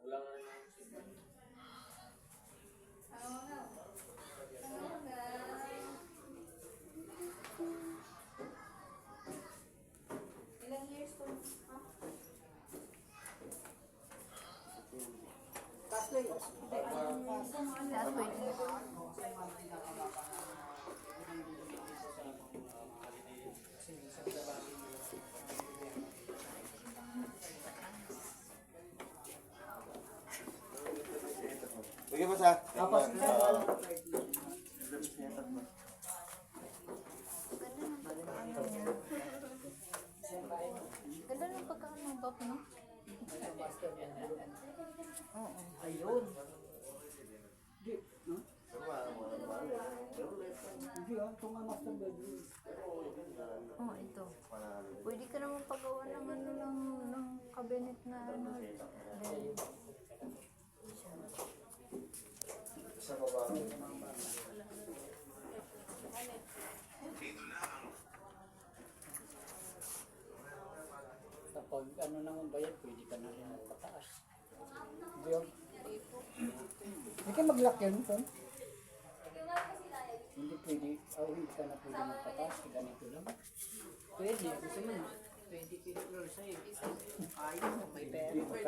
Ilang years to? Ha? Sige pa sa. Tapos, Ganda ng pagkakaano ng bap, no? Oo. ayun. Hindi, no? Hindi ah, ito nga master bedroom. Oh, ito. Pwede ka naman pagawa ng ano ng cabinet na ano. Then, Sa baba. Kapag ano naman bayad, pwede ka na rin magpataas. Hindi yun. Hindi ka mag-lock yun, Tom. Hindi pwede, hindi ka na pwede magpataas, ganito lang. Pwede, gusto mo na. 20 floor sa'yo. Ayos, may pera.